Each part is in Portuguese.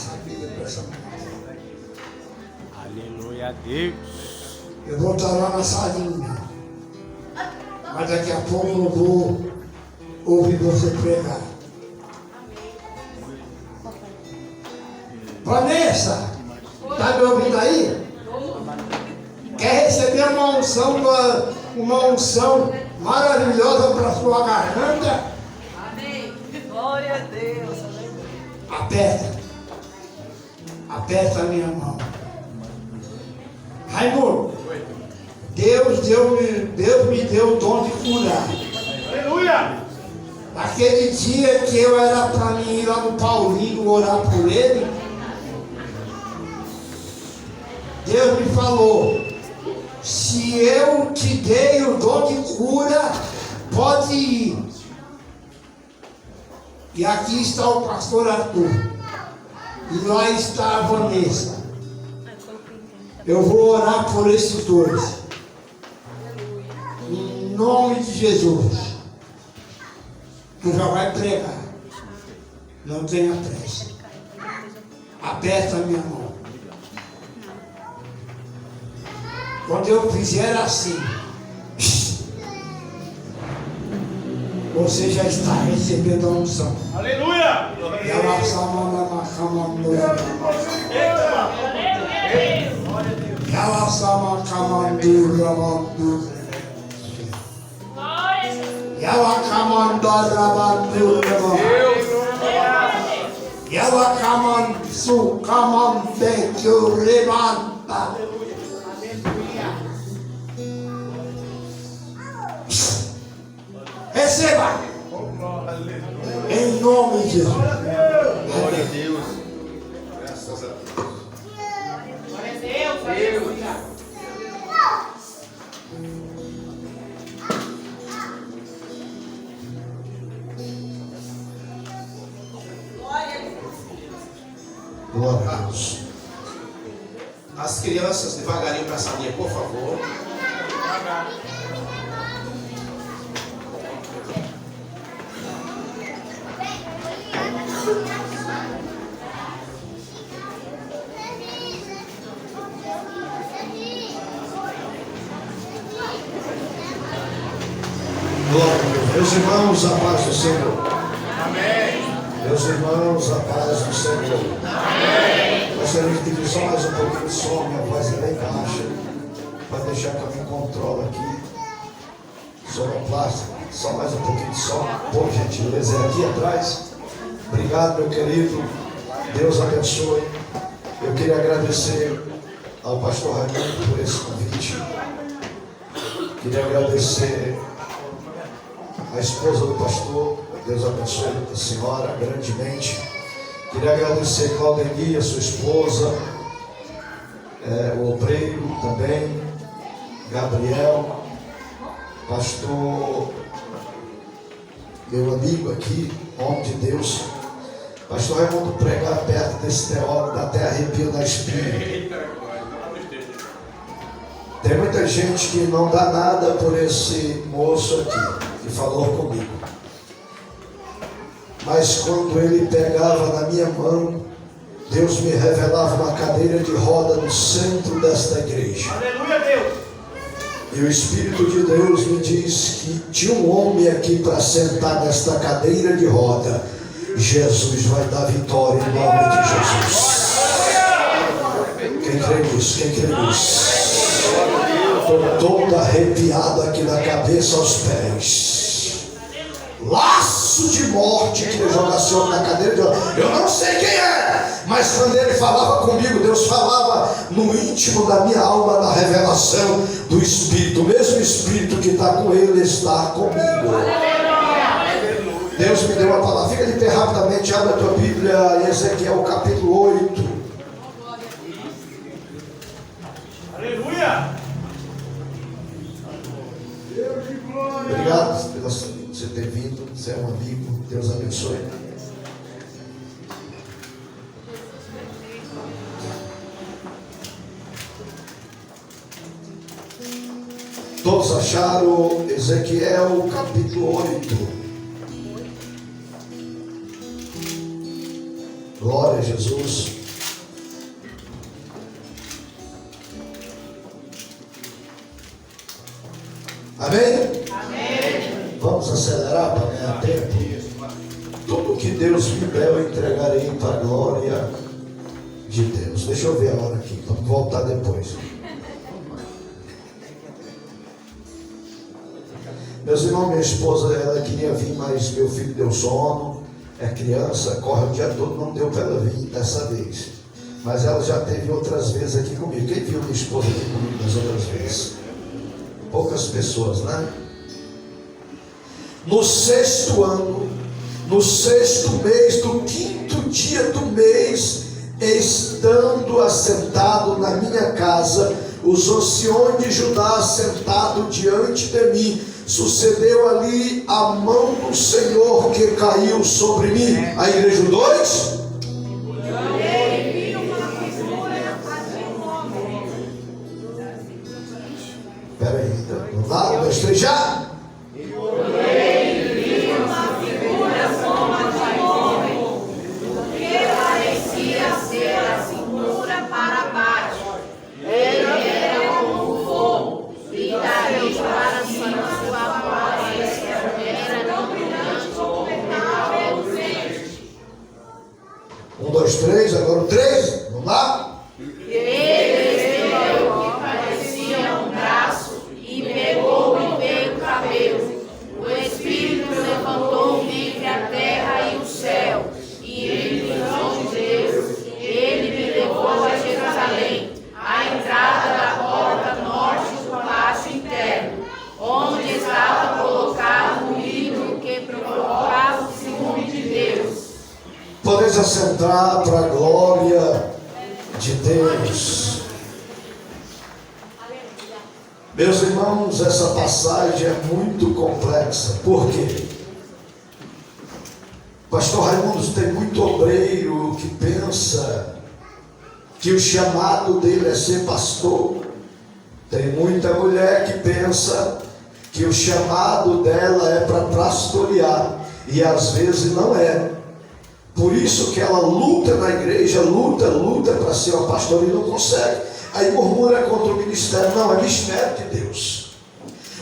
essa Bíblia para essa manhã. Aleluia a Deus. Eu vou estar lá na salinha. Mas daqui a pouco eu vou ouvir você pregar. Vanessa, está me ouvindo aí? Quer receber uma unção maravilhosa para a sua garganta? Amém. Glória a Deus. Aperta a minha mão. Raimundo, Deus me deu o dom de curar. Aleluia. Naquele dia que eu era para mim ir lá no Paulinho orar por ele, Deus me falou: se eu te dei o dom de cura, pode ir. E aqui está o pastor Arthur. E lá está a Vanessa. Eu vou orar por esses dois. Em nome de Jesus. Tu já vai pregar. Não tenha pressa. Aperta a minha mão. Quando eu fizer assim, você já está recebendo a unção. Aleluia. Receba! Em nome de Jesus. Glória a Deus. Graças a Deus. Glória a Deus. Aleluia. Glória a Deus. As crianças devagarinho para a salinha, por favor. Glória a Deus. Meus irmãos, a paz do Senhor. Amém. Meus irmãos, a paz do Senhor. Amém. Gostaria de pedir só mais um pouquinho de som, minha voz é bem baixa, para deixar que eu me controle aqui. Sonoplasta, só mais um pouquinho de som, por gentileza, é aqui atrás. Obrigado, meu querido. Deus abençoe. Eu queria agradecer ao pastor Raimundo por esse convite. Queria agradecer a esposa do pastor. Deus abençoe a senhora grandemente. Queria agradecer a Claudemir, a sua esposa, o obreiro também, Gabriel, pastor, meu amigo aqui, homem de Deus. Pastor Raimundo pregar perto desse teólogo, dá até arrepio na espinha. Tem muita gente que não dá nada por esse moço aqui, que falou comigo. Mas quando ele pegava na minha mão, Deus me revelava uma cadeira de roda no centro desta igreja. Aleluia a Deus. E o Espírito de Deus me diz que tinha um homem aqui para sentar nesta cadeira de roda. Jesus vai dar vitória em nome de Jesus. Quem crê nisso? Quem crê nisso? Estou todo arrepiado aqui da cabeça aos pés. Laço de morte que ele joga assim na cadeira de roda. Eu não sei quem é, mas quando ele falava comigo, Deus falava no íntimo da minha alma, na revelação do Espírito. O mesmo Espírito que está com ele está comigo. Deus me deu uma palavra. Fica de pé rapidamente, abre a tua Bíblia, Ezequiel capítulo 8. Aleluia. Obrigado por você ter vindo. Você é um amigo. Deus abençoe. Todos acharam Ezequiel capítulo 8. Glória a Jesus. Amém? Amém. Vamos acelerar para ganhar tempo. Tudo que Deus me der eu entregarei para a glória de Deus. Deixa eu ver a hora aqui, vamos voltar depois. Meus irmãos, minha esposa, ela queria vir, mas meu filho deu sono, é criança, corre o dia todo, não deu para ela vir dessa vez. Mas ela já teve outras vezes aqui comigo. Quem viu minha esposa aqui comigo das outras vezes? Poucas pessoas, né? No 6º ano, no 6º mês, do 5º dia do mês, estando assentado na minha casa, os anciões de Judá assentado diante de mim, sucedeu ali a mão do Senhor que caiu sobre mim. A igreja 2. Espera aí, então. Lá, 1, 2, 3, já. Um, dois, três, agora o 3, vamos lá? Ele estendeu o que parecia um braço e pegou-me pelo cabelo. O Espírito levantou livre a terra e o céu, e em visão de Deus, ele me levou a Jerusalém, à entrada da porta norte do pátio interno, onde estava colocado um livro que provocava o ciúme de Deus. Podeis assentar para a glória de Deus. Meus irmãos, essa passagem é muito complexa. Por quê? Pastor Raimundo, tem muito obreiro que pensa que o chamado dele é ser pastor. Tem muita mulher que pensa que o chamado dela é para pastorear, e às vezes não é. Por isso que ela luta na igreja, luta para ser uma pastora e não consegue. Aí murmura contra o ministério. Não, é mistério de Deus.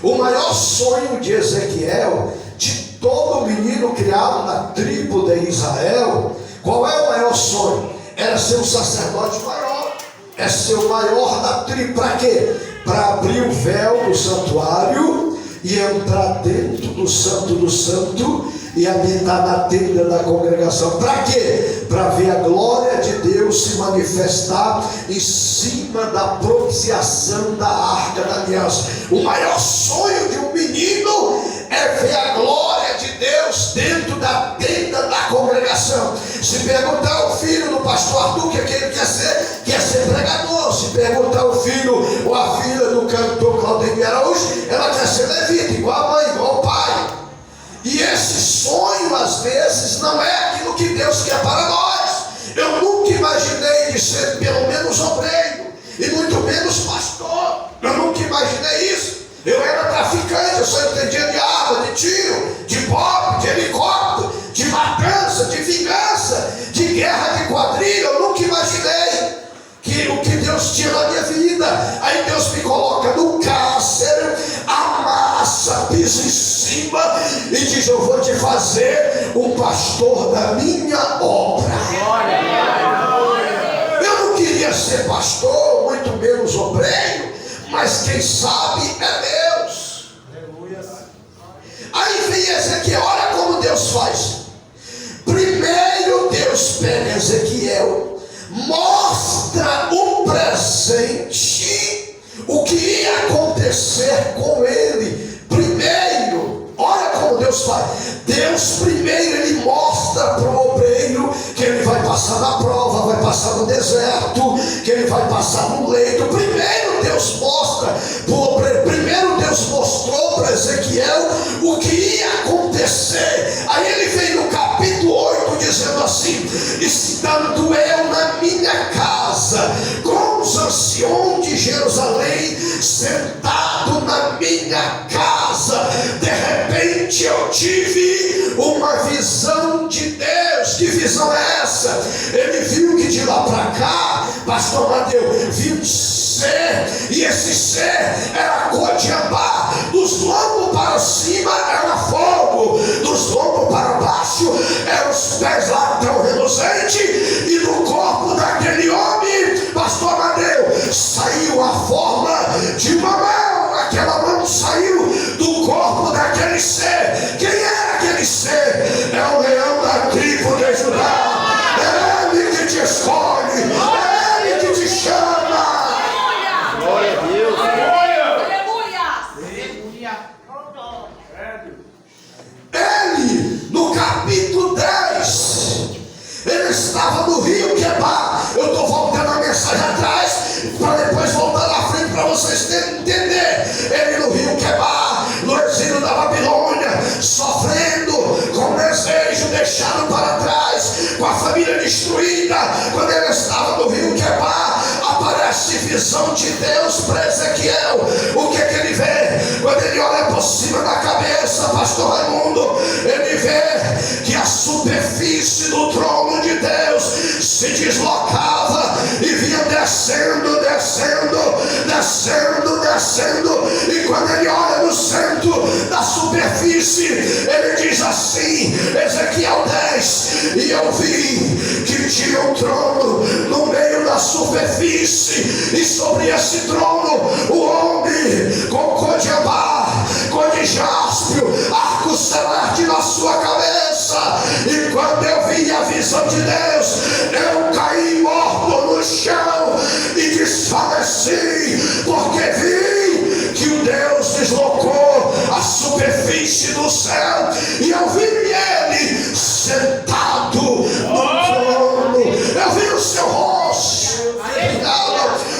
O maior sonho de Ezequiel, de todo menino criado na tribo de Israel, qual é o maior sonho? Era ser um sacerdote maior. É ser o maior da tribo. Para quê? Para abrir o véu do santuário e entrar dentro do santo e habitar na tenda da congregação. Para quê? Para ver a glória de Deus se manifestar em cima da propiciação da arca da aliança. O maior sonho de um menino é ver a glória de Deus dentro da tenda da congregação. Se perguntar ao filho do pastor Arthur o que ele quer ser pregador. Se perguntar ao filho ou a filha do cantor Claudemir Araújo, ela quer ser levita, igual a mãe, igual o pai. E esse sonho às vezes não é aquilo que Deus quer para nós. Eu nunca imaginei de ser pelo menos obreiro, e muito menos pastor. Eu nunca imaginei isso. Eu era traficante, eu só entendia de arma, de tiro, de pop, de helicóptero, de matança, de vingança, de guerra de quadrilha. Eu nunca imaginei que o que Deus tinha na minha vida. Aí Deus me coloca no cárcere, amassa, pisa em cima e diz: eu vou te fazer um pastor da minha obra. Eu não queria ser pastor, muito menos obreiro, mas quem sabe é Deus. Aí vem Ezequiel, olha como Deus faz. Primeiro Deus pega Ezequiel, mostra um presente, o que ia acontecer com ele. Primeiro, olha como Deus faz. Deus primeiro ele mostra para o obreiro que ele vai passar na prova, vai passar no deserto, que ele vai passar no leito. Primeiro Deus mostra para o obreiro. Primeiro Deus mostrou para Ezequiel o que ia acontecer. Aí ele vem no capítulo 8 dizendo assim: estando eu na minha casa com os anciões de Jerusalém, sentado na minha casa, de repente eu tive uma visão de Deus. Que visão? visão é essa? Ele viu que de lá para cá, pastor Amadeu, viu ser, e esse ser era Codiabá. Dos lombos para cima era fogo, dos lombos para baixo eram os pés latão reluzente, e do corpo daquele homem, pastor Amadeu, saiu a forma de uma mão. Aquela mão saiu do corpo daquele ser. Quem é aquele ser? É o leão da tribo de Judá. É ele que te escolhe, é ele que te chama. Glória a Deus. Ele, no capítulo 10, ele estava no rio Quebar. Eu estou voltando a mensagem atrás, para depois voltar na frente, para vocês entender. Ele no rio Quebar, no exílio da Babilônia, sofrendo, com desejo deixado para trás, com a família destruída. Quando ele estava no rio Quebar, aparece visão de Deus para Ezequiel. O que ele vê? Quando ele olha por cima da cabeça, pastor Raimundo, ele vê que a superfície do trono de Deus se deslocava e vinha descendo, descendo, descendo, descendo. E quando ele olha no centro da superfície, ele diz assim, Ezequiel 10, e eu vi que tinha um trono no meio da superfície, e sobre esse trono o homem com Codiabá, cor de jaspio, arco celeste na sua cabeça. E quando eu vi a visão de Deus, eu caí morto no chão e desfaleci, porque vi que o Deus deslocou a superfície do céu, e eu vi ele sentado no trono. Eu vi o seu rosto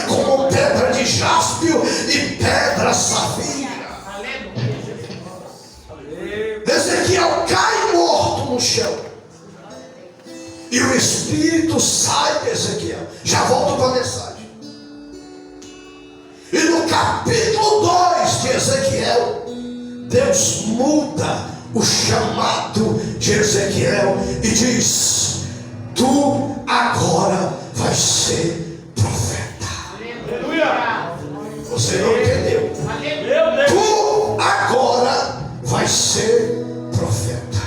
como pedra de jaspio e pedra safira. Ezequiel cai morto no chão, e o Espírito sai de Ezequiel. Já volto para a mensagem. E no capítulo 2 de Ezequiel, Deus muda o chamado de Ezequiel e diz: tu agora vai ser profeta. Aleluia. Você não entendeu? Tu agora vai ser profeta.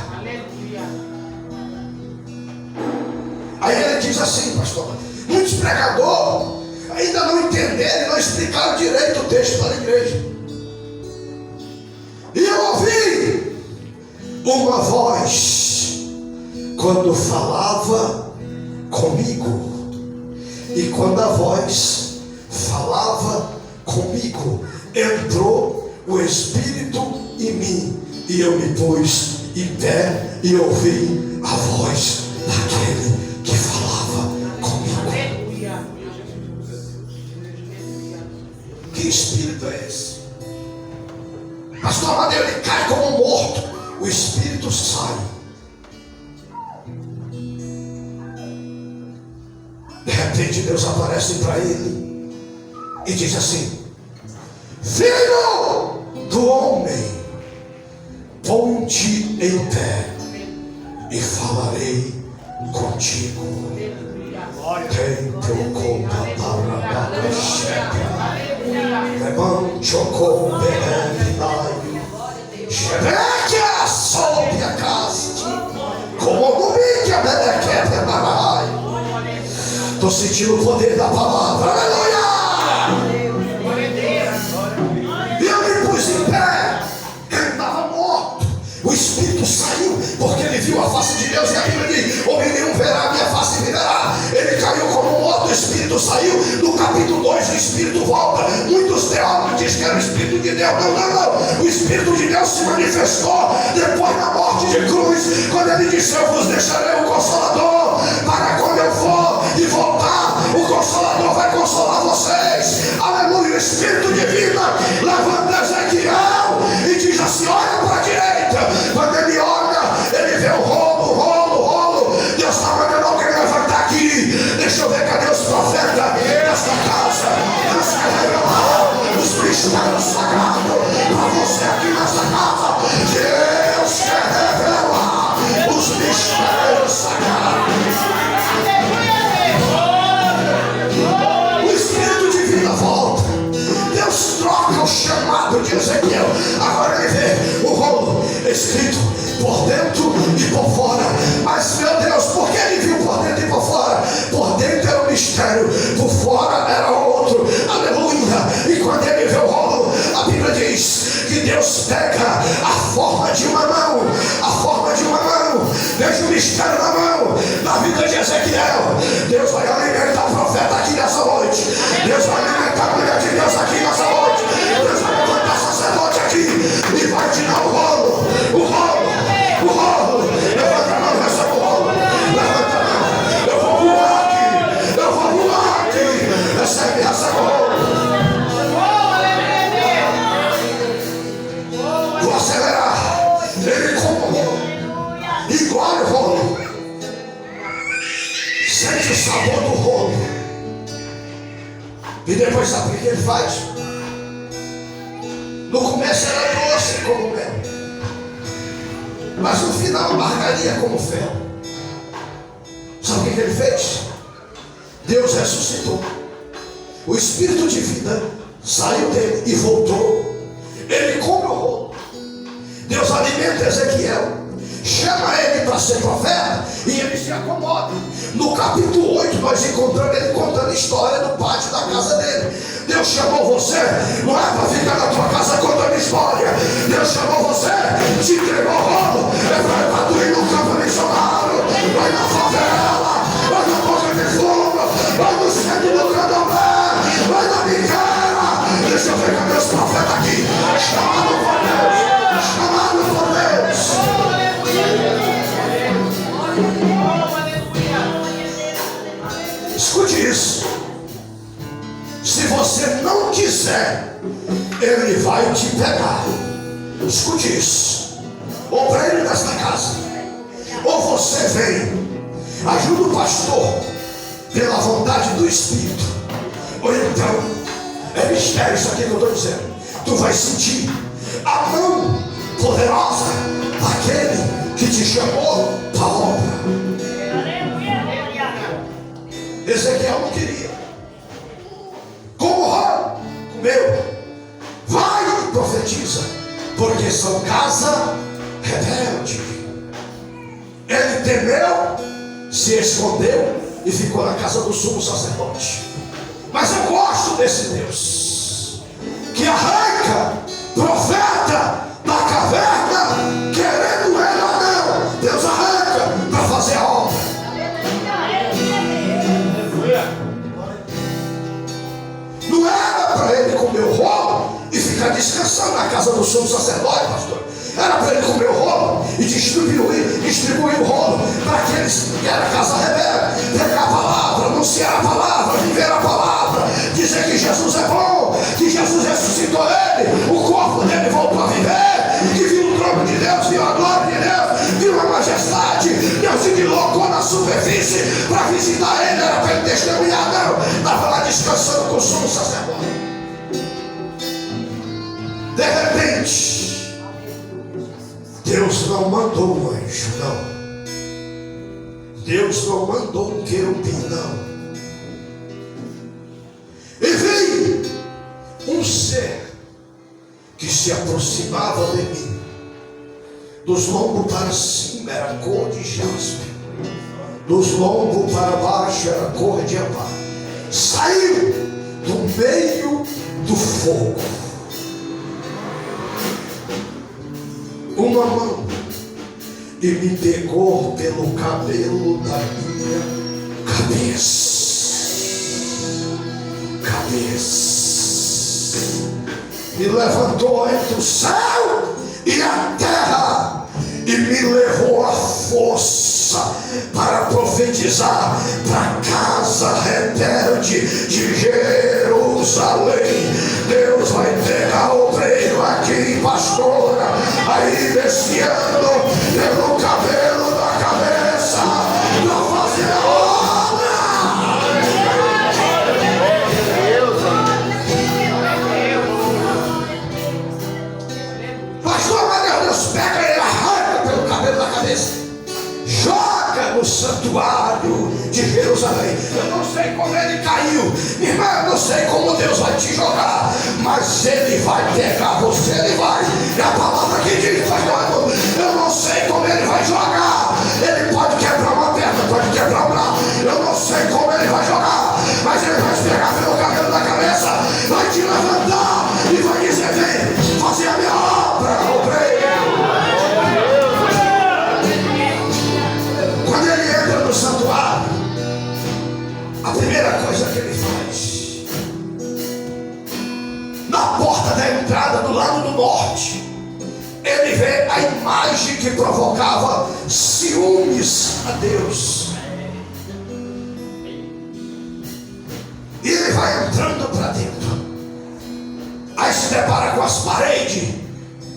Aí ele diz assim, pastor, muitos pregadores ainda não entenderam e não explicaram direito o texto para a igreja. E eu ouvi uma voz quando falava comigo. E quando a voz falava comigo, entrou o Espírito em mim, e eu me pus em pé e ouvi a voz daquele que falava comigo. Que espírito é esse? Pastor Amadeu, ele cai como morto, o espírito sai. De repente Deus aparece para ele e diz assim: filho do homem, ponte em pé e falarei contigo. Templo conta para a checa, levante o corpo e Shebekia sob a caste, como no bique a bebequeta barai. Estou sentindo o poder da palavra, aleluia! E eu me pus em pé, ele estava morto. O Espírito saiu, porque ele viu a face de Deus, e a Bíblia diz: homem nenhum verá a minha face e viverá. Ele caiu como morto, o Espírito saiu. No capítulo 2 o Espírito volta. Muitos teólogos dizem que era o Espírito de Deus. Não. O Espírito de Deus se manifestou depois da morte de cruz, quando ele disse: eu vos deixarei o Consolador, para quando eu for e voltar, o Consolador vai consolar vocês. Aleluia. O Espírito de vida levanta Ezequiel e diz assim: olha para a direita. Quando ele olha, ele vê o rolo. Deus está mandando alguém levantar aqui. Deixa eu ver, cadê os profetas desta casa? Deus quer revelar os mistérios sagrados para você aqui nesta casa. Deus quer revelar os mistérios sagrados. por dentro e por fora. Mas, meu Deus, por que ele viu por dentro e por fora? Por dentro era um mistério, por fora era outro. Aleluia. E quando ele vê o rolo, a Bíblia diz que Deus pega a forma de uma mão, a forma de uma mão. Veja o mistério na mão, na vida de Ezequiel. Deus vai alimentar o profeta aqui nessa noite. Deus vai alimentar a mulher de Deus aqui nessa noite. Deus vai levantar sacerdote aqui e vai te dar o rolo. O rolo, o rolo. Levanta a mão, recebe o rolo. Levanta a mão. Eu vou voar aqui, eu vou voar aqui. Recebe o rolo. Vou acelerar. Ele como o rolo. Igual o rolo. Sente o sabor do rolo. E depois sabe o que ele faz? No começo era doce como mel, mas no final marcaria como fel. Sabe o que ele fez? Deus ressuscitou. O espírito de vida saiu dele e voltou. Ele come o rolo. Deus alimenta Ezequiel, chama ele para ser profeta e ele se acomoda. No capítulo 8 nós encontramos ele contando a história do pátio da casa dele. Deus chamou você, não é para ficar na tua casa contando história. Deus chamou você, te entregou o rolo, é para tu ir no campo missionário, vai na favela, vai na boca de fundo, vai no centro do candomblé, vai na biqueira. Deixa eu ver com meus profetas aqui, chamado por Deus, chamado por Deus. Escute isso. Se você não quiser, ele vai te pegar. Escute isso. Ou para ele nesta casa, ou você vem, ajuda o pastor pela vontade do Espírito, ou então é mistério isso aqui que eu estou dizendo. Tu vai sentir a mão poderosa daquele que te chamou para a obra. Ezequiel não queria. Como rolo, comeu. Vai e profetiza, porque são casa rebelde. Ele temeu, se escondeu e ficou na casa do sumo sacerdote. Mas eu gosto desse Deus que arranca profeta da caverna, querendo ele ou não. Deus arranca para fazer a obra. Não era para ele comer o rolo e ficar descansando na casa do sumo sacerdote, pastor. Era para ele comer o rolo e distribuir o rolo para aqueles que era casa rebelde. Pregar a palavra, anunciar a palavra, viver a palavra, dizer que Jesus é bom, que Jesus ressuscitou ele, o corpo dele voltou a viver, que viu o trono de Deus, viu a glória de Deus, viu a majestade. Deus se deslocou na superfície para visitar ele, era para ele testemunhar, não. Estava lá descansando com o sumo sacerdote. De repente, Deus não mandou um anjo, não. Deus não mandou um querubim, não. E veio um ser que se aproximava de mim. Dos lombos para cima era cor de jaspe, dos lombos para baixo era cor de água. Saiu do meio do fogo uma mão e me pegou pelo cabelo da minha cabeça, me levantou entre o céu e a terra e me levou à força para profetizar para a casa rebelde de Jerusalém. Deus vai pegar o obreiro aqui, pastora, aí desfiando pelo cabelo da cabeça para fazer a obra. Pastor, mas Deus pega ele, arranca pelo cabelo da cabeça, joga no santuário de de Jerusalém. Eu não sei como ele caiu, minha irmã, eu não sei como Deus vai te jogar, mas ele vai pegar você, ele vai. É a palavra que diz, pastor, eu não sei como ele vai jogar. Ele pode quebrar uma perna, pode quebrar um braço, eu não sei como ele vai jogar, mas ele vai te pegar pelo cabelo da cabeça, vai te levantar e vai dizer: vem fazer a minha obra, obreiro. Quando ele entra no santuário, a primeira coisa que ele faz, na porta da entrada do lado do norte, ele vê a imagem que provocava ciúmes a Deus. E ele vai entrando para dentro. Aí se depara com as paredes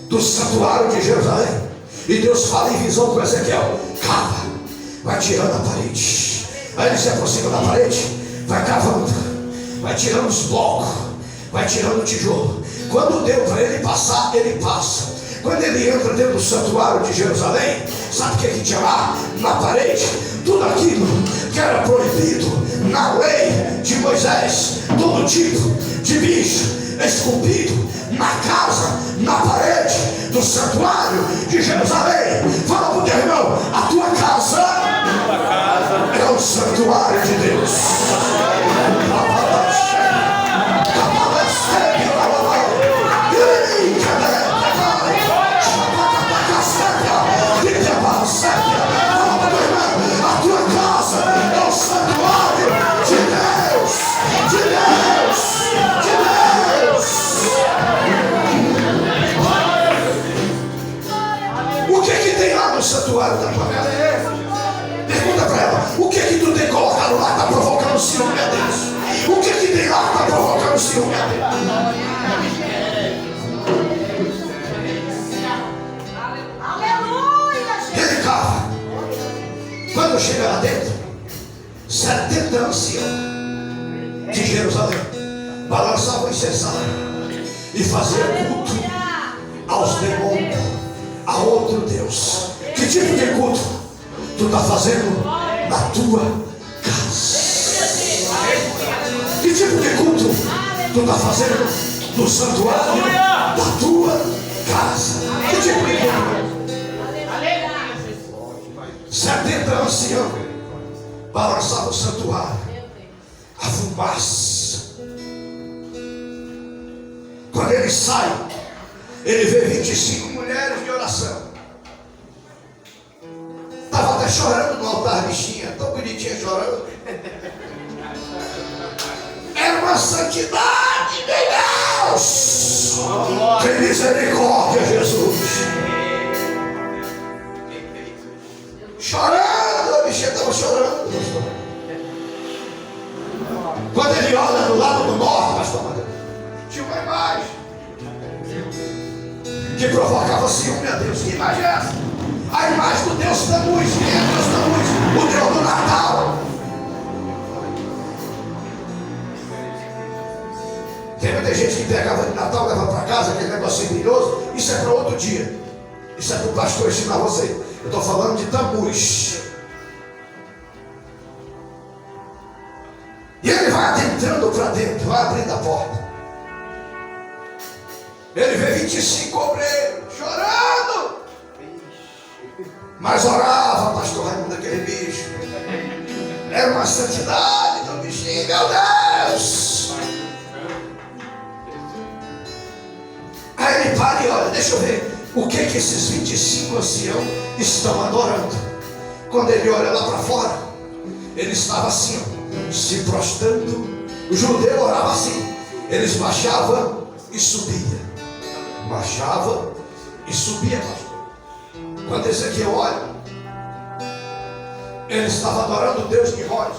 do santuário de Jerusalém. E Deus fala em visão com Ezequiel: cava, vai tirando a parede. Aí ele se aproxima da parede, vai cavando, vai tirando os blocos, vai tirando o tijolo. Quando deu para ele passar, ele passa. Quando ele entra dentro do santuário de Jerusalém, sabe o que tinha lá na parede? Tudo aquilo que era proibido na lei de Moisés, todo tipo de bicho esculpido na casa, na parede do santuário de Jerusalém. Fala para o teu irmão: a tua casa é o santuário de Deus. A tua casa é o santuário de Deus, de Deus, de Deus. O que tem lá no santuário da tua casa? Pergunta para ela: o que tu tem colocado lá que está provocando ciúme a Deus? O que tem lá que está provocando ciúme a Deus? Ele cava. Quando chega lá dentro, 70 anciãos de Jerusalém balançavam incensário e faziam culto aos demônios, a outro Deus. Que tipo de culto tu está fazendo na tua casa? Que tipo de culto tu está fazendo no santuário da tua casa? Que tipo de culto? 70 anciãos balançavam o santuário, a fumaça. Quando ele sai, ele vê 25 mulheres de oração. Estava até chorando no altar, bichinha, tão bonitinha chorando. Era uma santidade de Deus. Tem misericórdia, Jesus. Chorando, a bichinha estava chorando, pastor. Quando ele olha do lado do norte, pastor, tinha uma imagem que provocava ciúme a Deus. Que imagem é essa? A imagem do Deus da luz. Quem é Deus da luz? O Deus do Natal. Tem muita gente que pegava de Natal, leva para casa, aquele negocinho brilhoso. Isso é para outro dia. Isso é para o pastor ensinar você. Eu estou falando de tambus. E ele vai adentrando para dentro, vai abrindo a porta. Ele vê 25 obreiros chorando. Mas orava, pastor Raimundo, aquele bicho. Era uma santidade do bichinho, meu Deus. Aí ele para e olha, deixa eu ver o que esses 25 anciãos estão adorando. Quando ele olha lá para fora, ele estava assim, se prostrando. O judeu orava assim, eles baixavam e subiam, baixava e subia, pastor. Quando Ezequiel olha, ele estava adorando o Deus de Nimrod.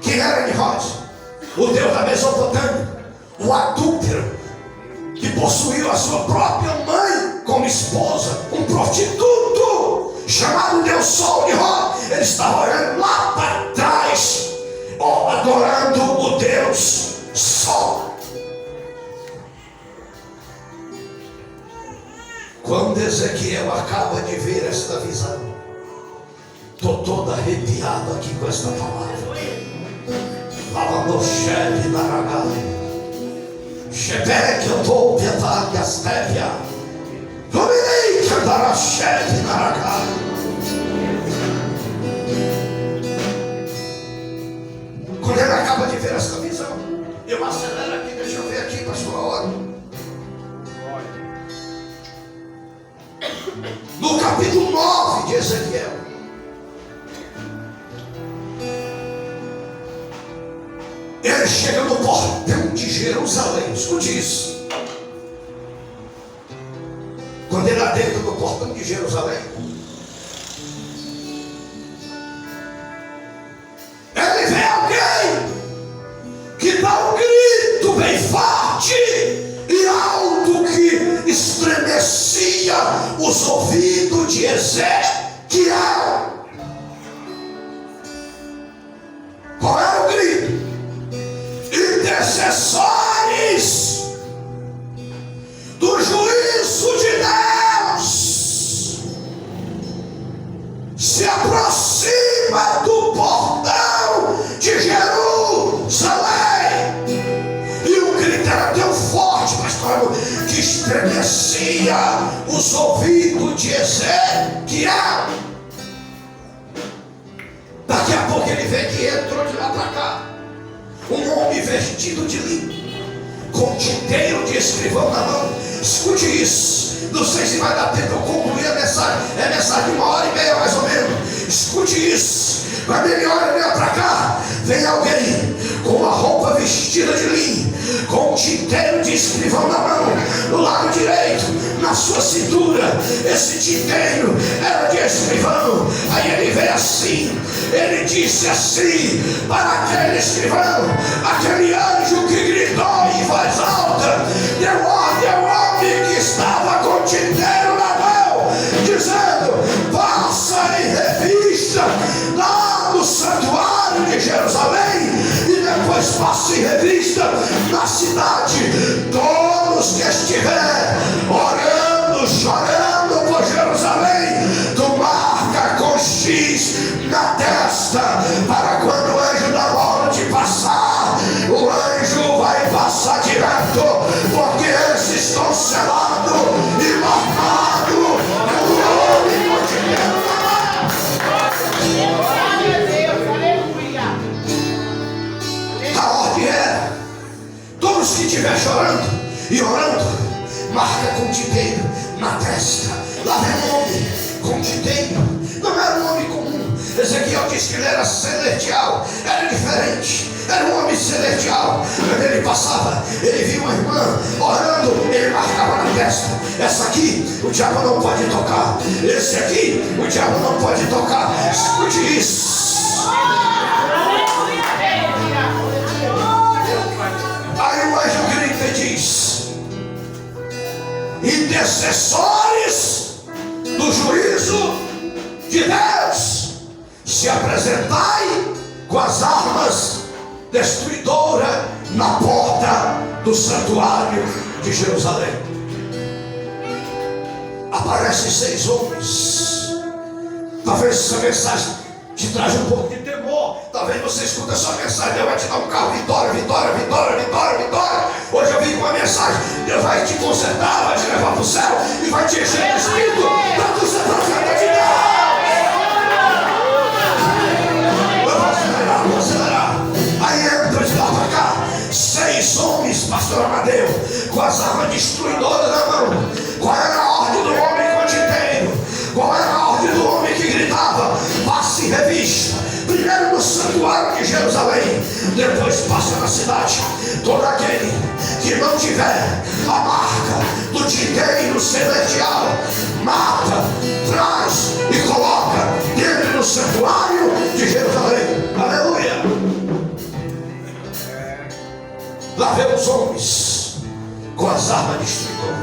Quem era Nimrod? O Deus da Mesopotâmia, o adúltero, que possuiu a sua própria mãe como esposa, um prostituto chamado Deus Sol de Ró. Ele estava olhando lá para trás, adorando o Deus Sol. Quando Ezequiel acaba de ver esta visão, Estou todo arrepiado aqui com esta palavra. Lavadosheb Naragai. Shebek Yotop Yatar Gastevia. Dominei Kadarasheb Naragai. Quando ele acaba de ver esta visão, eu acelero aqui, deixa eu ver aqui, pastor, a hora. No capítulo 9 de Ezequiel, ele chega no portão de Jerusalém. Escute isso. Quando ele adentra no portão de Jerusalém, ele vê alguém que dá um grito bem forte e alto que estremecia os ouvidos de Ezequiel. Qual era o grito? Intercessores do juízo de Deus, se aproxima do portão de Jerusalém. E o grito era tão forte, pastor, que estremecia os ouvidos de Ezequiel. Daqui a pouco ele vê que entrou de lá para cá um homem vestido de linho, com um tinteiro de escrivão na mão. Escute isso. Não sei se vai dar tempo eu concluir a mensagem. É mensagem de 1h30 mais ou menos. Escute isso. Quando ele olha para cá, vem alguém com uma roupa vestida de linho, com um tinteiro de escrivão na mão, no lado direito, na sua cintura. Esse tinteiro era de escrivão. Aí ele veio assim, ele disse assim para aquele escrivão, aquele anjo que gritou em voz alta, deu ordem ao homem que estava com o tinteiro na mão, dizendo: passa em revista lá no santuário de Jerusalém, e depois passa em revista na cidade. Todos que estiver orando, chorando por Jerusalém, tu marca com X na testa, para quando o anjo da morte passar, o anjo vai passar direto, porque esses estão selados e marcados no nome de Deus. A ordem é: todos que estiver chorando e orando, marca com tinteiro na testa. Lá vem um homem com tinteiro. Não era um homem comum. Ezequiel disse que ele era celestial, era diferente, era um homem celestial. Quando ele passava, ele via uma irmã orando, ele marcava na testa: essa aqui o diabo não pode tocar, esse aqui o diabo não pode tocar. Escute isso. Aí o anjo grita e diz: intercessores do juízo de Deus, se apresentai com as armas destruidoras na porta do santuário de Jerusalém. Aparecem 6 homens. Talvez essa mensagem te traz um pouco de temor. Talvez você escuta essa mensagem: Deus vai te dar um carro, vitória, vitória, vitória, vitória, vitória. Hoje eu vim com uma mensagem: Deus vai te consertar, vai te levar para o céu e vai te encher de Espírito para tu ser profeta de Deus. Vou acelerar. Aí entra de lá para cá 6 homens, pastor Amadeu, com as armas destruidoras na mão. Qual era a ordem do homem com tinteiro? Qual era a ordem do homem que gritava: passe em revista, primeiro no santuário de Jerusalém, depois passa na cidade. Todo aquele que não tiver a marca do tinteiro celestial, mata, traz e coloca dentro do santuário de Jerusalém. Aleluia. Lá vem os homens com as armas destruidoras.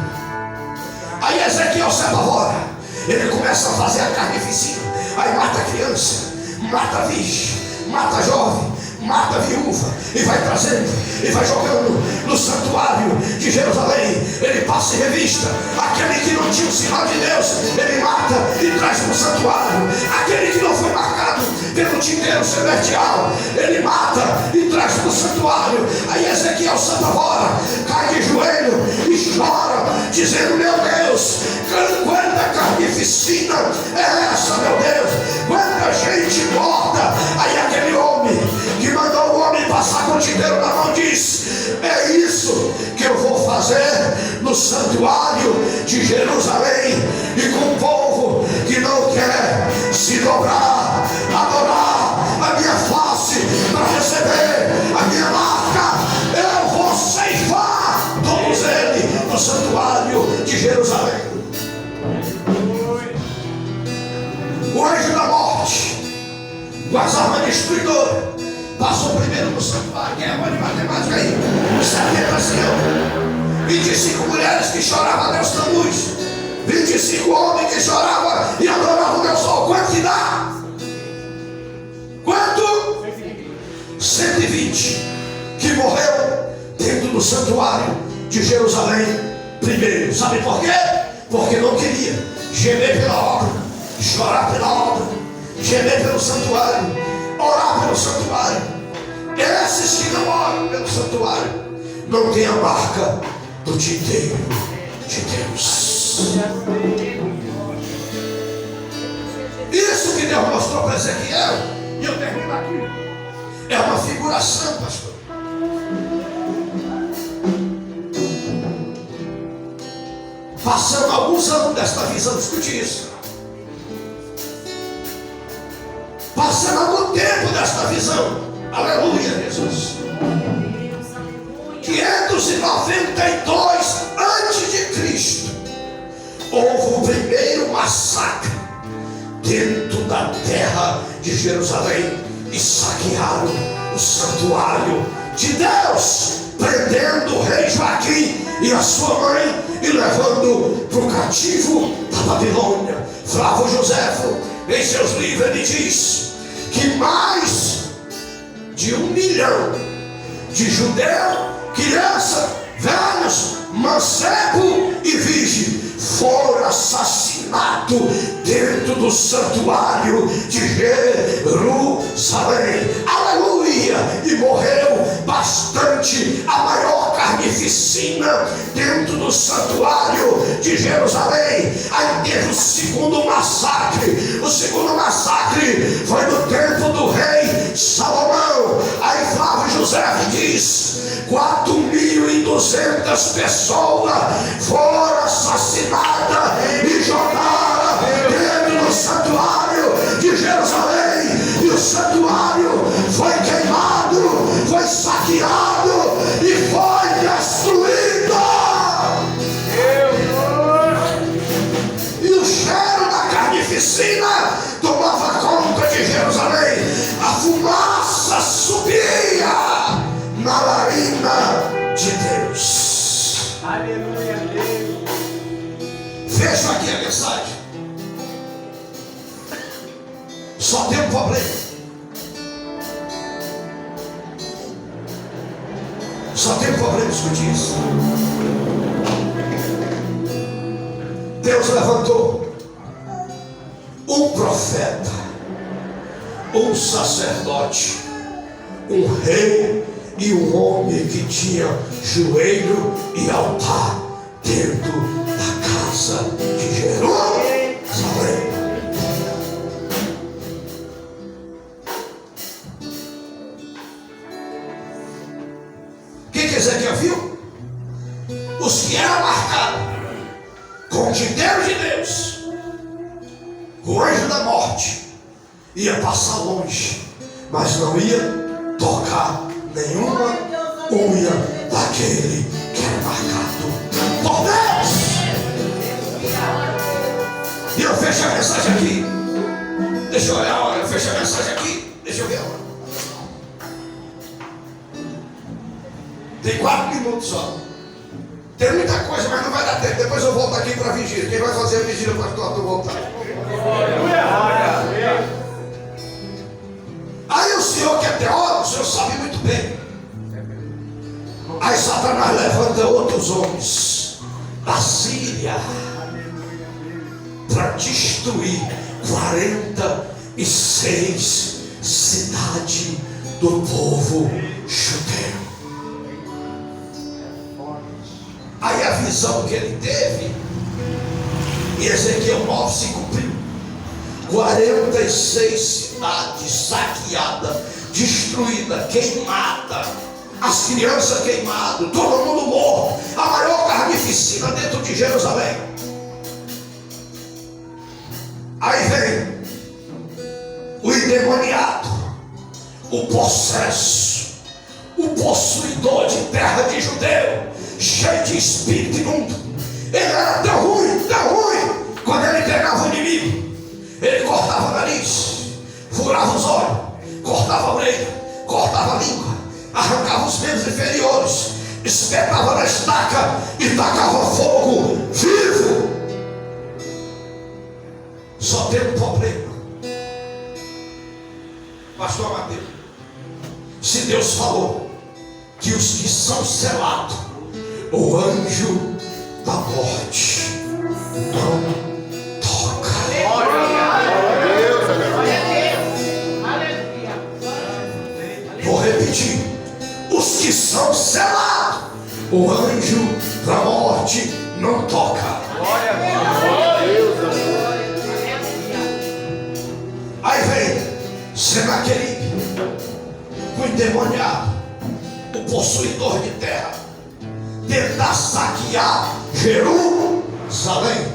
Aí Ezequiel se apavora. Ele começa a fazer a carnificina. Aí mata a criança, mata a virgem, mata a jovem, mata a viúva e vai trazendo, e vai jogando no santuário de Jerusalém. Ele passa em revista aquele que não tinha o sinal de Deus, ele mata e traz para o santuário. Aquele que não foi marcado pelo tinteiro celestial, ele mata e traz para o santuário. Aí Ezequiel se apavora, cai de joelho e chora, dizendo: meu Deus, quanta carnificina é essa, meu Deus, quanta gente morta. Aí aquele homem que mandou o homem passar com o tinteiro na mão diz: é isso que eu vou fazer no santuário de Jerusalém. E com o povo que não quer se dobrar, adorar a minha face para receber a minha marca, eu vou ceifar todos eles no santuário de Jerusalém. O anjo da morte, com as armas destruidoras, passou primeiro no santuário. Quem é bom de matemática aí? 70 anciãos, 25 mulheres que choravam a Deus Tammuz, 25 homens que choravam e adoravam o Deus Sol. Quanto que dá? Quanto? 120 que morreu dentro do santuário de Jerusalém primeiro. Sabe por quê? Porque não queria gemer pela obra, chorar pela obra, gemer pelo santuário, orar pelo santuário. Esses que não oram pelo santuário não têm a marca do tinteiro de Deus. Isso que Deus mostrou para Ezequiel, e eu termino aqui, é uma figuração, pastor. Passando alguns anos desta visão, escute isso. Passando algum tempo desta visão, aleluia, Jesus. 592 antes de Cristo, houve o primeiro massacre dentro da terra de Jerusalém e saquearam o santuário de Deus, prendendo o rei Joaquim e a sua mãe e levando para o cativo da Babilônia. Flávio Joséfo, em seus livros, ele diz que mais de 1 milhão de judeus, crianças, velhos, mancebo e virgem foram assassinados dentro do santuário de Jerusalém. Aleluia! E morreu bastante, a maior carnificina dentro do santuário de Jerusalém. Aí teve o segundo massacre. O segundo massacre foi no tempo do rei Salomão. Aí Flávio José diz: 4.200 pessoas foram assassinadas e jogadas dentro do santuário de Jerusalém. E o santuário foi queimado, foi saqueado e foi destruído. E o cheiro da carnificina tomava conta de Jerusalém. A fumaça subia na narina de Deus. Aleluia, Deus. Veja aqui a mensagem. Só tem um problema. Só tem um problema, escute isso. Deus levantou um profeta, um sacerdote, um rei e um homem que tinha joelho e altar dentro da casa de Jerusalém. O que Ezequiel viu? Os que eram marcados com o tinteiro de Deus, o anjo da morte ia passar longe, mas não ia tocar nenhuma unha daquele que era marcado por Deus. E eu fecho a mensagem aqui. Deixa eu olhar a hora, eu fecho a mensagem aqui. Deixa eu ver a hora. Tem 4 minutos só. Tem muita coisa, mas não vai dar tempo. Depois eu volto aqui para a vigília. Quem vai fazer a vigília, pastor, eu voltar. Aí o senhor que é teólogo, o senhor sabe Aí Satanás levanta outros homens da Síria para destruir 46 cidades do povo judeu. Aí a visão que ele teve, em Ezequiel 9 se cumpriu. 46 cidades saqueadas, destruídas, queimadas, as crianças queimadas, todo mundo morto, a maior carnificina dentro de Jerusalém. Aí vem o endemoniado, o possesso, o possuidor de terra de judeu, cheio de espírito imundo. Ele era tão ruim, quando ele pegava o inimigo, ele cortava o nariz, furava os olhos, cortava a orelha, cortava a língua, arrancava os membros inferiores, espetava na estaca e tacava fogo vivo. Só tem um problema, pastor Mateus. Se Deus falou que os que são selados, o anjo da morte não toca. Vou repetir: os que são selados, o anjo da morte não toca. Aí vem Senaqueribe, o endemoniado, o possuidor de terra, tentar saquear Jerusalém.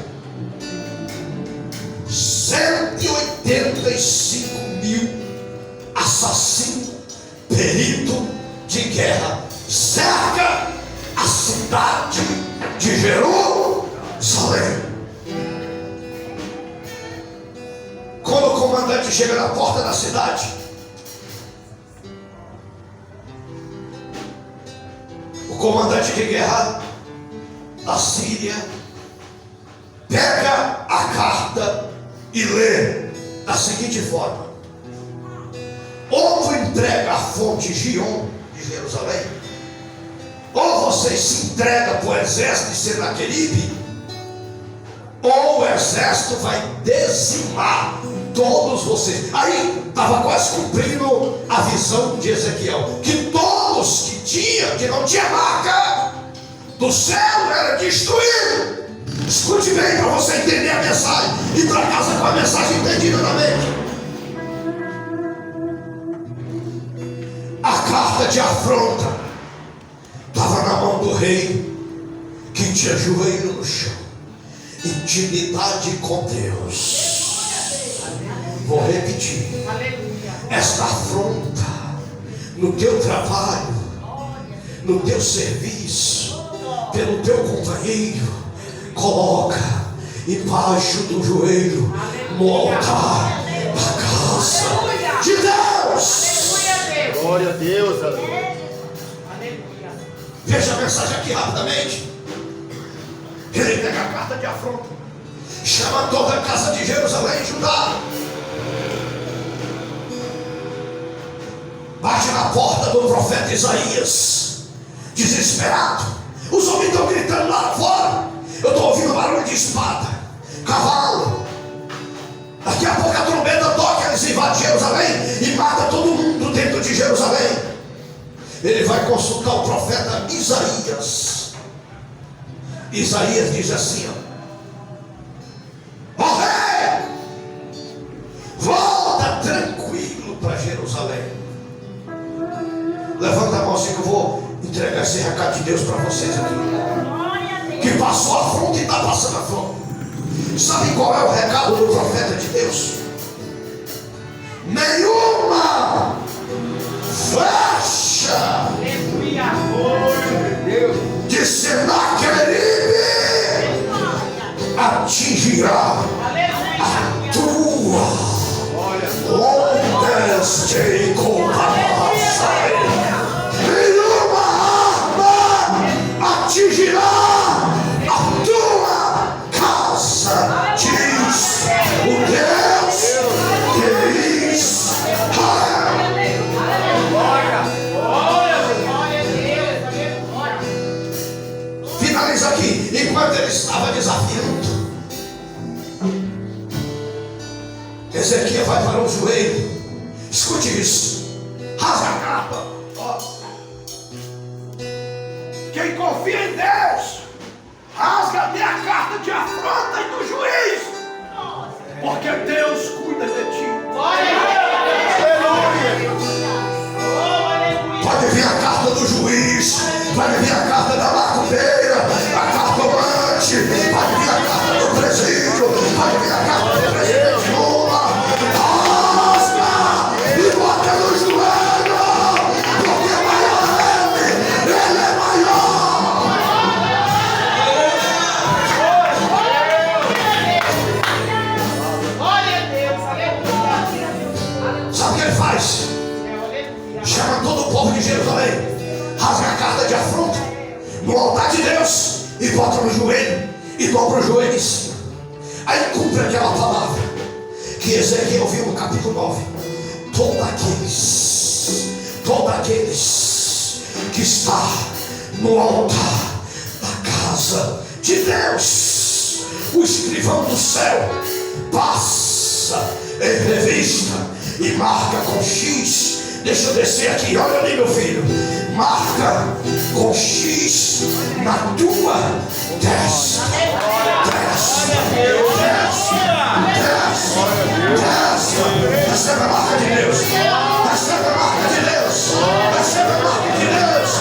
185.000 assassinos, perito de guerra, cerca a cidade de Jerusalém. Quando o comandante chega na porta da cidade, o comandante de guerra da Síria pega a carta e lê da seguinte forma: ou tu entrega a fonte Gion de Jerusalém, ou você se entrega para o exército de Senaqueribe, ou o exército vai dizimar todos vocês. Aí estava quase cumprindo a visão de Ezequiel, que todos que não tinha marca do céu era destruído. Escute bem para você entender a mensagem, e para casa com a mensagem entendida também. A carta de afronta estava na mão do rei, que tinha joelho no chão, intimidade com Deus. Vou repetir: esta afronta no teu trabalho, no teu serviço, pelo teu companheiro, coloca embaixo do joelho no altar da casa de Deus. Glória a Deus. Veja a mensagem aqui rapidamente. Ele pega a carta de afronta, chama toda a casa de Jerusalém e Judá, bate na porta do profeta Isaías, desesperado. Os homens estão gritando lá fora. Eu estou ouvindo barulho de espada, cavalo. Daqui a pouco a trombeta toca, eles invadem Jerusalém e matam todo mundo dentro de Jerusalém. Ele vai consultar o profeta Isaías. Isaías diz assim: ó rei, volta tranquilo para Jerusalém. Levanta a mão assim que eu vou entregar esse recado de Deus para vocês aqui, que passou a fronte e está passando a fronte. Sabe qual é o recado do profeta de Deus? Nenhuma flecha de Senaqueribe atingirá a tua ondas de comparação. Nenhuma arma atingirá a tua casa, diz o Deus de Israel. vai para o joelho. Escute isso. Rasga a capa. Ó. Quem confia em Deus, rasga até a carta de afronta e do juiz. Porque Deus cuida de ti. Pode vir a carta do juiz, pode vir a carta da macumbeira, a cartomante, pode vir a carta do presídio, pode vir a carta do presidente Lula. Rasga e bota no joelho, porque é maior ele é maior. Sabe o que ele faz? Chama todo o povo de Jerusalém, rasga a carta de afronta no altar de Deus e bota no joelho e dobra o joelho em cima. Aí cumpre aquela palavra que Ezequiel viu no capítulo 9. Todos aqueles que está no altar da casa de Deus, o escrivão do céu passa em revista e marca com X. Deixa eu descer aqui, olha ali, meu filho. Marca com X na tua testa. Recebe a marca de Deus. Recebe a marca de Deus. Recebe a marca de Deus.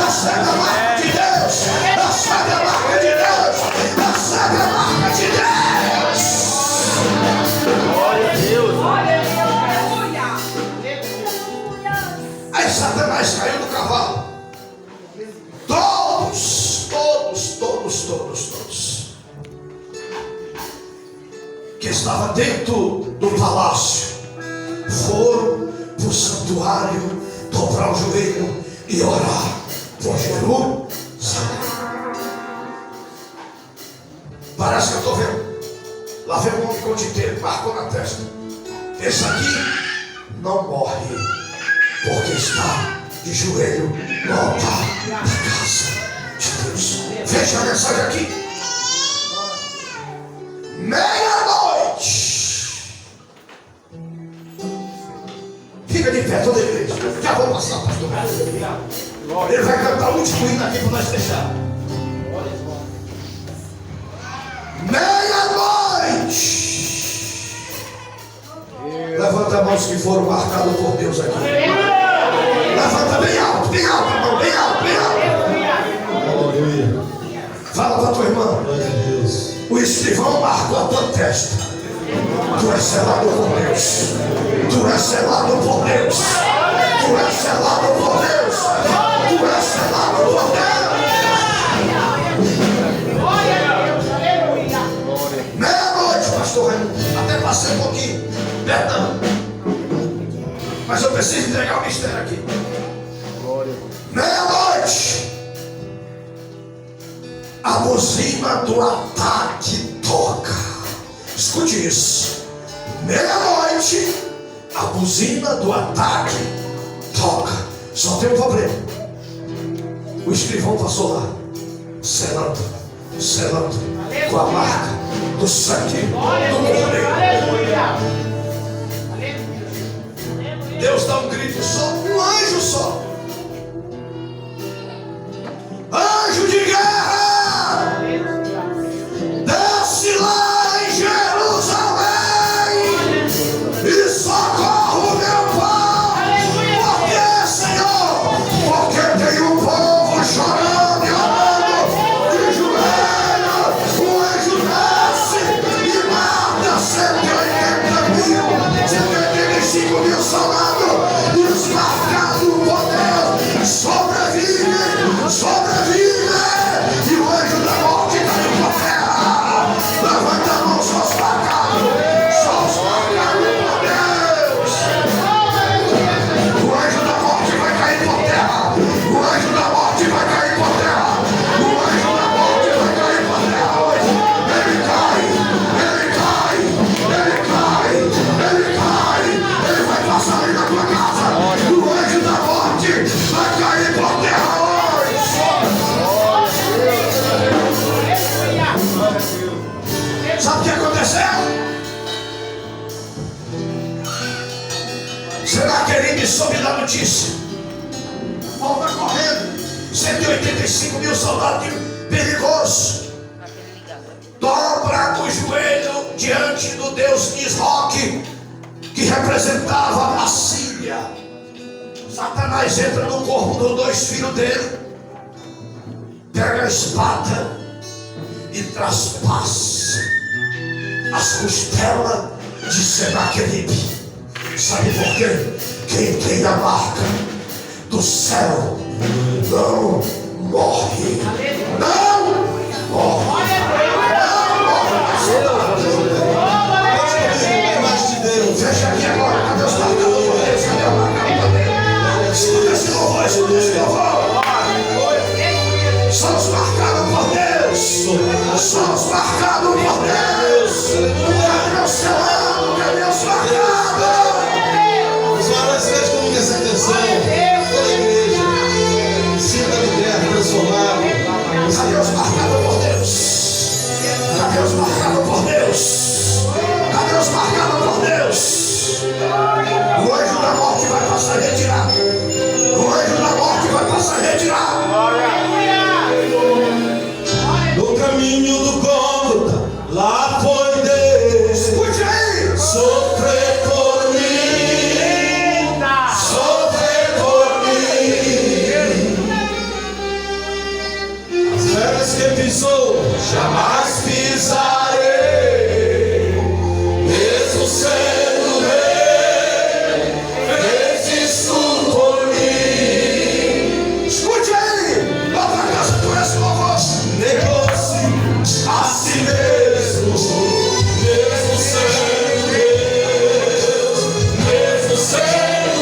Recebe a marca de Deus. Recebe a marca de Deus. Recebe a marca de Deus. Glória a Deus. Aí Satanás caiu do cavalo. Todos que estavam dentro do palácio foram para o santuário dobrar o joelho e orar por Jerusalém. Parece que eu estou vendo. Lá vem um homem com tinteiro, marcou na testa. Esse aqui não morre, porque está de joelho no altar da casa de Deus. Veja a mensagem aqui. Meia-noite. Fica de pé toda a igreja. Já vou passar, pastor. Ele vai cantar o último hino aqui para nós fechar. Meia-noite. Levanta a mão os que foram marcados por Deus aqui. Levanta bem alto, irmão, bem alto. Aleluia. Fala para tua irmã. Glória a Deus. O escrivão marcou a tua testa. Tu és selado por Deus. Tu és selado por Deus. Tu és selado por Deus. Tu és selado por Deus. Meia-noite, pastor Raimundo. Até passei um pouquinho. Perdão. Mas eu preciso entregar o mistério aqui. Glória. Meia-noite. A buzina do ataque toca. Escute isso. Meia-noite. A buzina do ataque toca. Só tem um problema. O escrivão passou lá, selando com a marca do sangue do Cordeiro. Deus dá um grito só, um anjo só. Anjo de guerra, desce lá em Jerusalém e socorre o meu povo. Por que, Senhor? Porque tem um povo chorando e orando de joelho. O anjo desce e mata 180.000, 185.000 soldados. volta correndo. 185 mil soldados, perigoso. Dobra o joelho diante do Deus Nisroque, que representava a Síria. Satanás entra no corpo dos dois filhos dele, pega a espada e traspassa as costelas de Senaqueribe. Sabe por quê? Quem tem a marca do céu não morre. Não morre. Fecha aqui agora. Cadê os marcados por Deus? Cadê o marcado por Deus? Escuta esse louvor, escuta esse louvor. Somos marcados por Deus. Somos marcados por Deus. Cadê o seu amo? Cadê os marcados? Os varões crentes comigo essa intenção. Toda a igreja. Sinta liberto, transformado. Cadê os marcados por Deus? Cadê os marcados por Deus? Cadê os marcados por Deus? O anjo da morte vai passar a retirar. O anjo da morte vai passar a retirar. No caminho do Gólgota, lá foi Deus. Escute aí. Sofrer por mim. Sofrer por mim. As feras que pisou, jamais pisarei. Mesmo sendo rei, fez isso por mim. Escute aí. Lá pra casa por esse louvor. Negocie a si mesmo, mesmo sendo Deus, mesmo sendo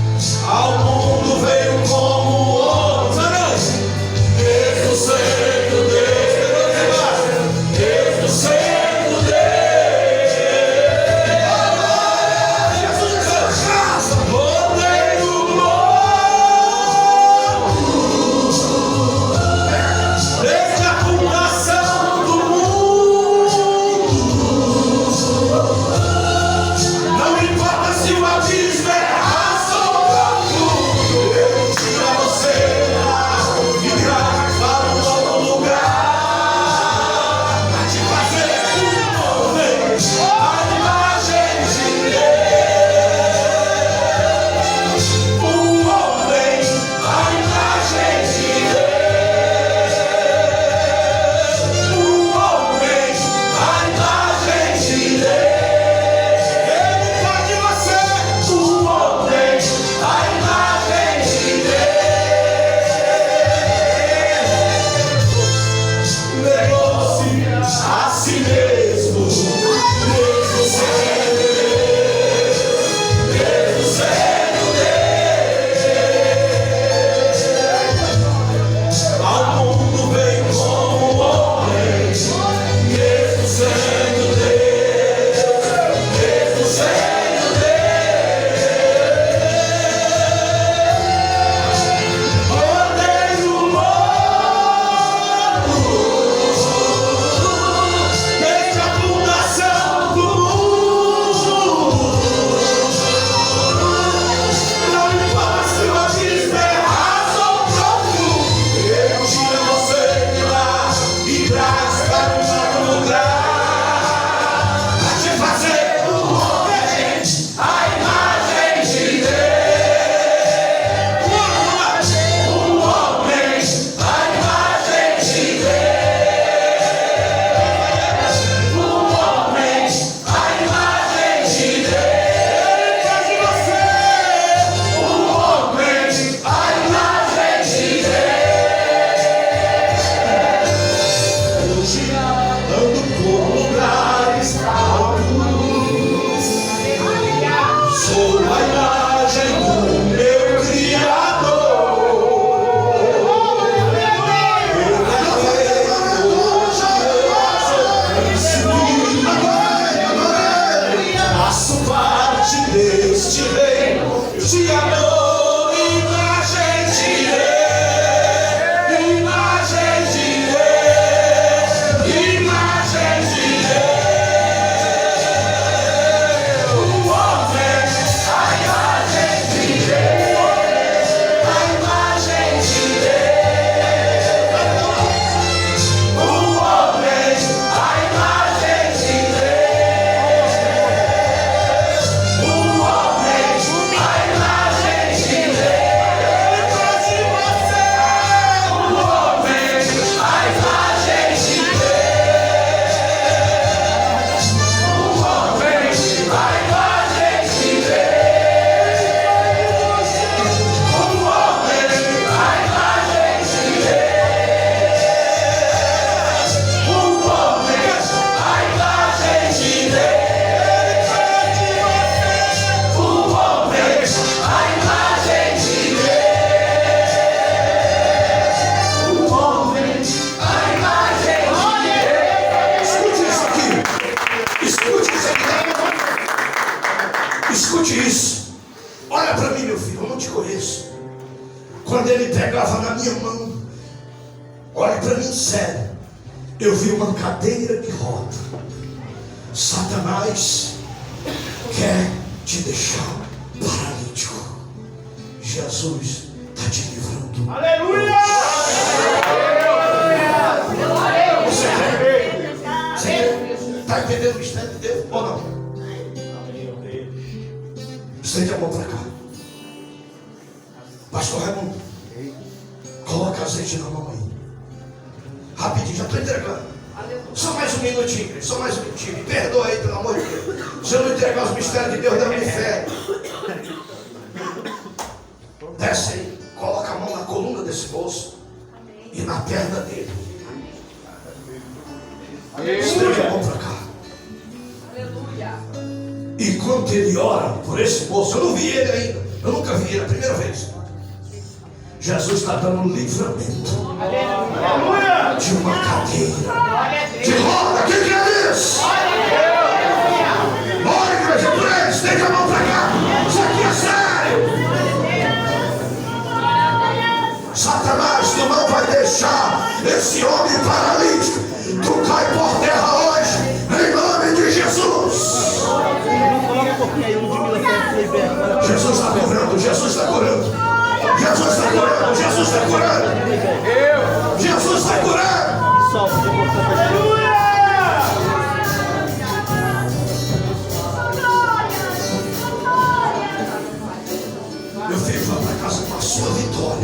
Deus. Ao mundo veio como homem, mesmo sendo Deus, mesmo sendo Deus. Jesus é casa, poder do desde a fundação do mundo. Não importa se o abismo é raso ou profundo, eu tiro você e traz para um novo lugar, pra te fazer um homem à imagem de Deus. Um homem à imagem de Deus. Um homem à imagem de Deus. Ele pode você. Um homem à imagem de Deus. Negocie a si mesmo, mesmo sendo Deus, mesmo sendo Deus. Ao mundo vem como homem, mesmo sendo Deus, mesmo sendo Deus. Ordem o mundo, desde a fundação do mundo. Não importa se o abismo é raso ou profundo, ele tira você de lá e traz para um novo lugar, pra te fazer um homem à imagem de Deus. Um homem à imagem de Deus. Um homem à imagem de Deus. Ele faz de você um homem à imagem de Deus. Ando por lugares altos, sou a imagem do meu Criador. Faço parte deste reino de amor, imagem de Deus, imagem de Deus, imagem de Deus. Um homem à Escute isso. Olha para mim, meu filho, eu não te conheço. Quando ele pegava na minha mão, olha para mim sério, eu vi uma cadeira de roda. Satanás quer te deixar paralítico. Jesus está te livrando. Aleluia! Você está entendendo o mistério de Deus ou não? Estende a mão para cá. Pastor Raimundo, coloca azeite na mão aí. Rapidinho, já estou entregando. Só mais um minutinho, querido, só mais um minutinho. Me perdoa aí, pelo amor de Deus. Se eu não entregar os mistérios de Deus, não me fere. Desce aí, coloca a mão na coluna desse moço e na perna dele. Estende a mão para cá. E quando ele ora por esse moço, eu não vi ele ainda, eu nunca vi ele, é a primeira vez. Jesus está dando livramento de uma cadeira de roda. Quem que é isso? Bora, igreja, por aí, estende a mão para cá. Isso aqui é sério. Satanás, tu não vai deixar esse homem paralítico. Tu cai por terra hoje, em nome de Jesus. Jesus está curando, Jesus está curando. Jesus está curando, Jesus está curando. Jesus está curando. Meu filho, vá para casa com a sua vitória.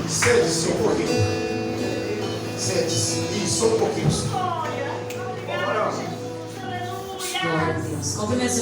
Sente-se um pouquinho. Sente-se. Isso, um pouquinho. Glória a Deus. Cumprimento